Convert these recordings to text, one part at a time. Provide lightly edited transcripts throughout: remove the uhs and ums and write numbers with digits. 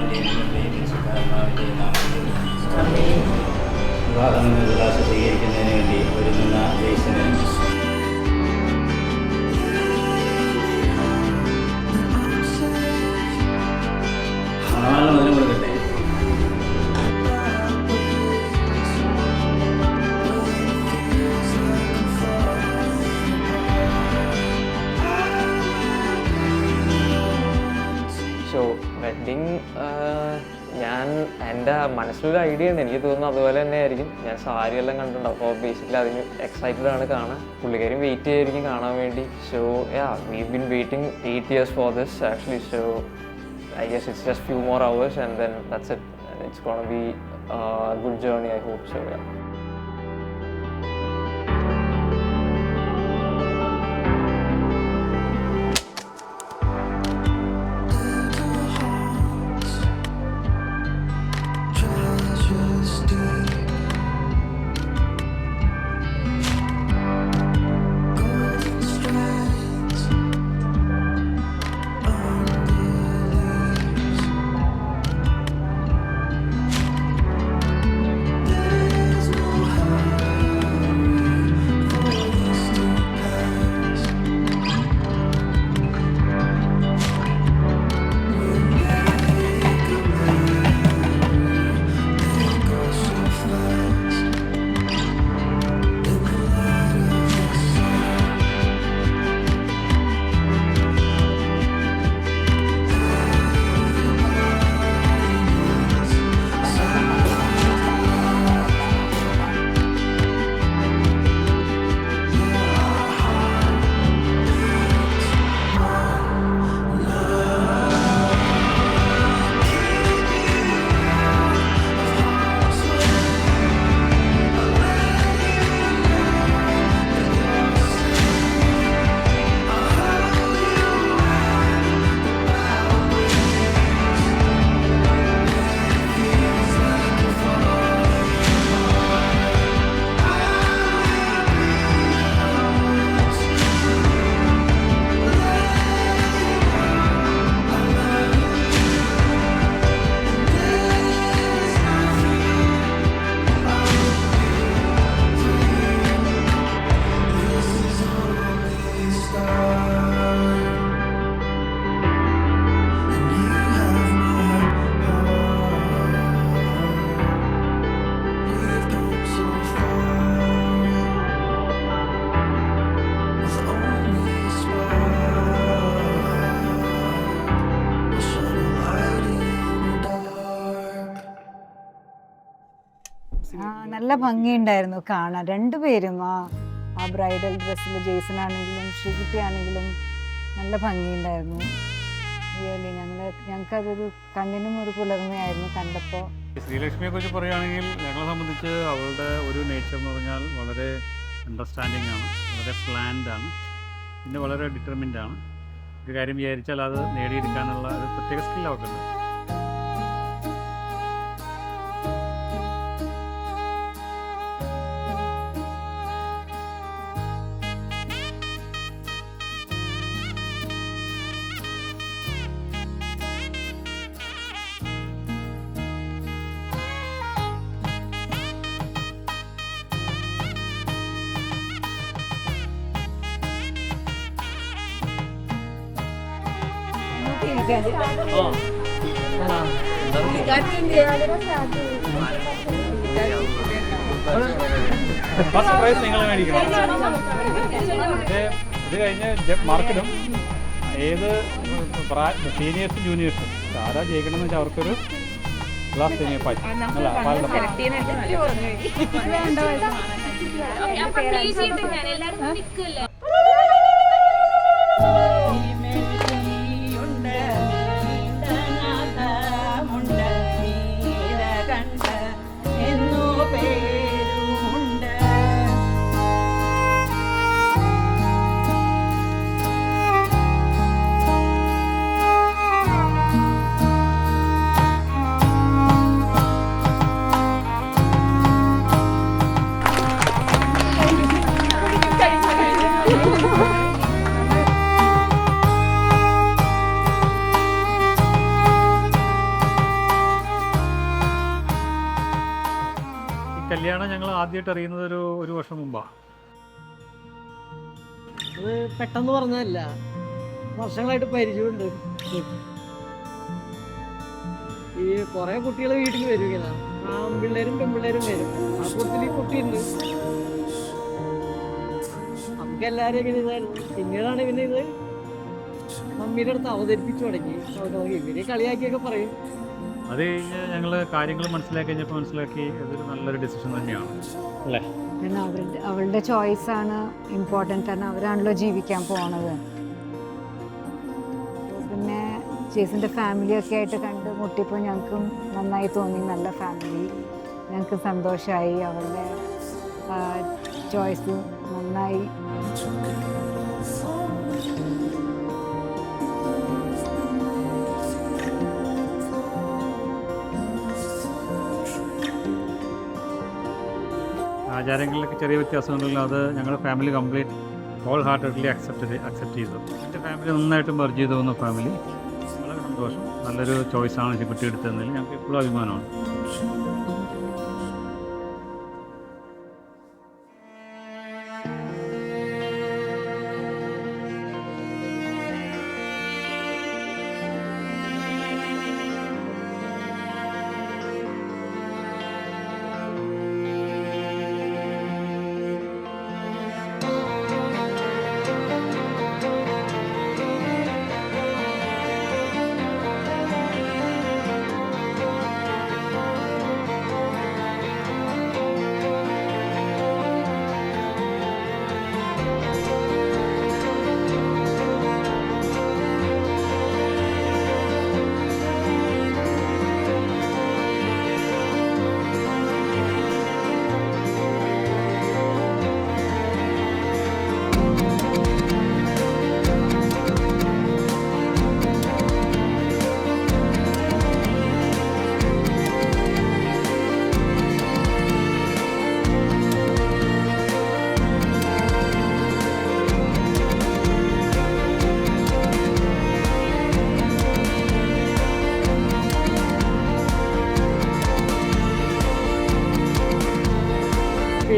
പിതാവിൻ്റെയും സുഖാത്മാവിൻ്റെയും നാമത്തിൽ വിവാഹം എന്ന വിലാസ സ്വീകരിക്കുന്നതിന് വേണ്ടി ഒരുങ്ങുന്ന ജയ്സന് മണവാളിന് മധുരം കൊടുക്കട്ടെ. സോ വെഡ്ഡിങ് ഞാൻ എൻ്റെ മനസ്സിലൊരു ഐഡിയ ഉണ്ട്. എനിക്ക് തോന്നുന്നു അതുപോലെ തന്നെ ആയിരിക്കും. ഞാൻ സാരി എല്ലാം കണ്ടിട്ടുണ്ട്. അപ്പോൾ ബേസിക്കലി അതിന് എക്സൈറ്റഡ് ആണ് കാണാൻ. പുള്ളിക്കാരും വെയിറ്റ് ചെയ്യായിരിക്കും കാണാൻ വേണ്ടി. So we been waiting 8 years for this actually. So I guess it's just few more hours and then that's it. It's gonna be a good journey, I hope so. Yeah. നല്ല ഭംഗിയുണ്ടായിരുന്നു കാണാൻ രണ്ടുപേരും. ആ bridal ഡ്രസ്സിൽ Jason ആണെങ്കിലും ശ്രീകുട്ടി ആണെങ്കിലും നല്ല ഭംഗിയുണ്ടായിരുന്നു. റിയലി ഞങ്ങൾക്കതൊരു കണ്ണിനും ഒരു കുളിർമയായിരുന്നു കണ്ടപ്പോൾ. ശ്രീലക്ഷ്മിയെ കുറിച്ച് പറയുകയാണെങ്കിൽ ഞങ്ങളെ സംബന്ധിച്ച് അവളുടെ ഒരു നേച്ചർ എന്ന് പറഞ്ഞാൽ വളരെ അണ്ടർസ്റ്റാൻഡിങ് ആണ്, വളരെ പ്ലാൻഡ് ആണ്, പിന്നെ വളരെ ഡിറ്റർമിൻഡ് ആണ്. ഒരു കാര്യം വിചാരിച്ചാൽ അത് നേടിയെടുക്കാനുള്ള ഒരു പ്രത്യേക സ്കിൽ അവർക്കുണ്ട്. ഫസ്റ്റ് പ്രൈസ് നിങ്ങൾ മേടിക്കണം. ഇത് കഴിഞ്ഞ് മാർക്കിലും ഏത് സീനിയേഴ്സും ജൂനിയേഴ്സും ആരാ ജയിക്കണമെന്ന് വെച്ചാൽ അവർക്കൊരു ഗ്ലാസ് സേമിയ പാൽ അല്ല പാലിൻ്റെ കല്യാണം ഞങ്ങൾ ആദ്യമായിട്ട് അറിയുന്നത് ഒരു വർഷം മുമ്പാണ്. അത് പെട്ടെന്ന് പറഞ്ഞതല്ല, വർഷങ്ങളായിട്ട് പരിചയമുണ്ട്. ഈ കുറെ കുട്ടികൾ വീട്ടിൽ വരും ഇങ്ങനെ, ആൺപിള്ളേരും പെൺപിള്ളേരും വരും. ആ കൂട്ടത്തിൽ ഈ കുട്ടിയുണ്ട്. നമുക്ക് എല്ലാവരും ഇങ്ങനെ ഇതായിരുന്നു. പിന്നീടാണ് പിന്നെ ഇത് മമ്മിയുടെ അടുത്ത് അവതരിപ്പിച്ചു തുടങ്ങി. ഇവരെ കളിയാക്കിയൊക്കെ പറയും. അത് കഴിഞ്ഞ് ഞങ്ങൾ കാര്യങ്ങൾ മനസ്സിലാക്കി അതൊരു നല്ലൊരു ഡിസിഷൻ തന്നെയാണ് അല്ലേ. അവളുടെ ചോയ്സാണ് ഇമ്പോർട്ടൻ്റ്, കാരണം അവരാണല്ലോ ജീവിക്കാൻ പോണത്. പിന്നെ ചേച്ചിൻ്റെ ഫാമിലിയൊക്കെ ആയിട്ട് കണ്ട് മുട്ടിയപ്പോൾ ഞങ്ങൾക്കും നന്നായി തോന്നി. നല്ല ഫാമിലി, ഞങ്ങൾക്ക് സന്തോഷമായി. അവളുടെ ചോയ്സ് നന്നായി. ആചാരങ്ങളിലൊക്കെ ചെറിയ വ്യത്യാസങ്ങളുള്ള അത് ഞങ്ങളുടെ family complete wholeheartedly accept ചെയ്തു. എൻ്റെ ഫാമിലി നന്നായിട്ട് മെർജ് ചെയ്ത് പോകുന്ന ഫാമിലി. വളരെ സന്തോഷം. നല്ലൊരു ചോയ്സാണ് ഈ കുട്ടി എടുത്തതിൽ ഞങ്ങൾക്ക് എപ്പോഴും അഭിമാനമാണ്.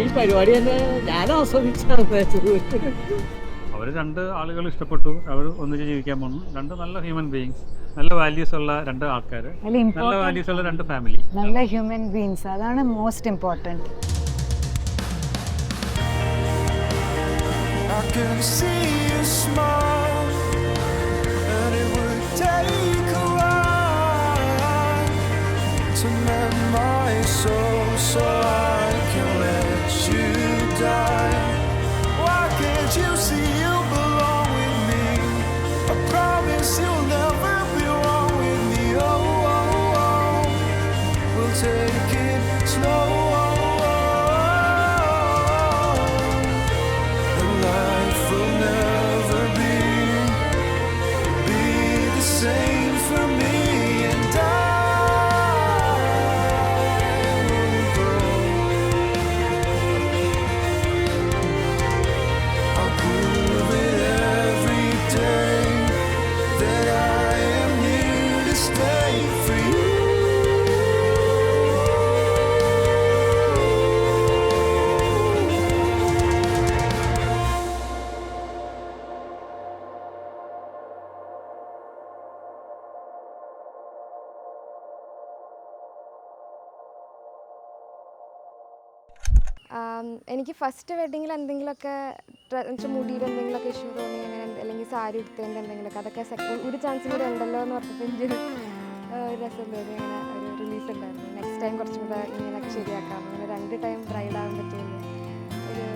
ഈ പരിപാടി തന്നെ ഞാൻ ആസ്വദിച്ചാണ് വെച്ചത്. അവർ രണ്ട് ആളുകൾ ഇഷ്ടപ്പെട്ടു, അവർ ഒന്നിച്ച് ജീവിക്കാൻ പോകുന്നു. രണ്ട് നല്ല ഹ്യൂമൻ ബീയിങ്സ്, നല്ല വാല്യൂസ് ഉള്ള രണ്ട് ആൾക്കാർ, നല്ല വാല്യൂസ് ഉള്ള രണ്ട് ഫാമിലി, നല്ല ഹ്യൂമൻ ബീയിങ്സ്. അതാണ് most important. I can see you smile, and it would take a while to mend my soul so I can let you die. Why can't you see you belong with me? I promise you'll never be wrong with me. Oh, oh, oh. We'll take it slow. എനിക്ക് first വെഡിങ്ങിൽ എന്തെങ്കിലുമൊക്കെ മുടിയിൽ എന്തെങ്കിലുമൊക്കെ issue തോന്നി, അങ്ങനെ അല്ലെങ്കിൽ സാരി എടുത്തതിൻ്റെ എന്തെങ്കിലുമൊക്കെ, അതൊക്കെ ഒരു ചാൻസും കൂടെ ഉണ്ടല്ലോ എന്ന് പറഞ്ഞപ്പോൾ എനിക്കൊരു രസം തോന്നി. അങ്ങനെ ഒരു റിലീസ് ഉണ്ടായിരുന്നു. നെക്സ്റ്റ് ടൈം കുറച്ചും കൂടെ ഇങ്ങനെയൊക്കെ ശരിയാക്കാം, അങ്ങനെ 2 ടൈം ബ്രൈഡ് ആവാൻ പറ്റിയത് ഒരു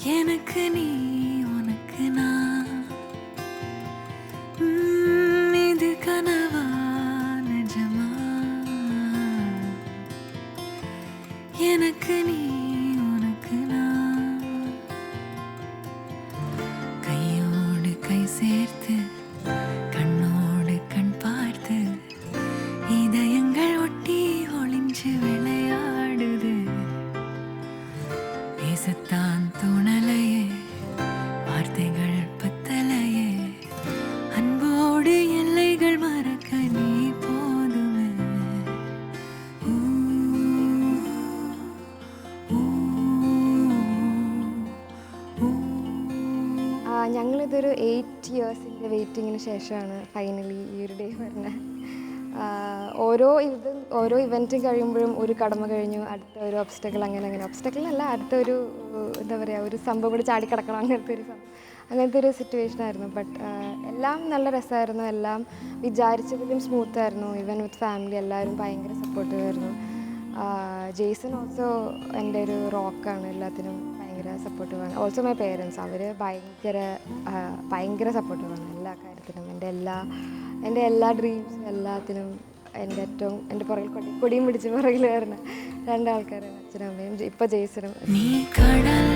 எனக்கு நீ உனக்கு நான் கையோடு கை சேர்த்து கண்ணோடு கண் பார்த்து இதயங்கள் ஒட்டி ஒளிஞ்சு விளையாடுது பேசத்தான் தோணலையே ഞങ്ങളിതൊരു 8 ഇയേഴ്സിൻ്റെ വെയിറ്റിങ്ങിന് ശേഷമാണ് ഫൈനലി ഈ ഒരു ഡേ വരുന്നത്. ഓരോ ഇവൻറ്റും കഴിയുമ്പോഴും ഒരു കടമ കഴിഞ്ഞു, അടുത്ത ഒരു ഒബ്സ്റ്റക്കിൾ, അങ്ങനെ ഒബ്സ്റ്റക്കിളല്ല, അടുത്തൊരു എന്താ പറയുക, ഒരു സംഭവം കൂടി ചാടിക്കിടക്കണം, അങ്ങനത്തെ ഒരു സിറ്റുവേഷനായിരുന്നു. ബട്ട് എല്ലാം നല്ല രസമായിരുന്നു, എല്ലാം വിചാരിച്ചതിലും സ്മൂത്തായിരുന്നു. ഈവൻ വിത്ത് ഫാമിലി എല്ലാവരും ഭയങ്കര സപ്പോർട്ടീവായിരുന്നു. ജെയ്സൺ ഓൾസോ എൻ്റെ ഒരു റോക്കാണ്, എല്ലാത്തിനും ഭയങ്കര സപ്പോർട്ടീവാണ്. ഓൾസോ മൈ പേരൻസ്, അവർ ഭയങ്കര സപ്പോർട്ടീവാണ് എല്ലാ കാര്യത്തിനും. എൻ്റെ എല്ലാ ഡ്രീംസും എല്ലാത്തിനും എൻ്റെ പുറകിൽ കൊടിയും പിടിച്ച് പുറകിൽ വരുന്ന രണ്ടാൾക്കാരാണ്, അച്ഛനും അമ്മയും. ഇപ്പോൾ ജെയ്സനും. നീ കടൽ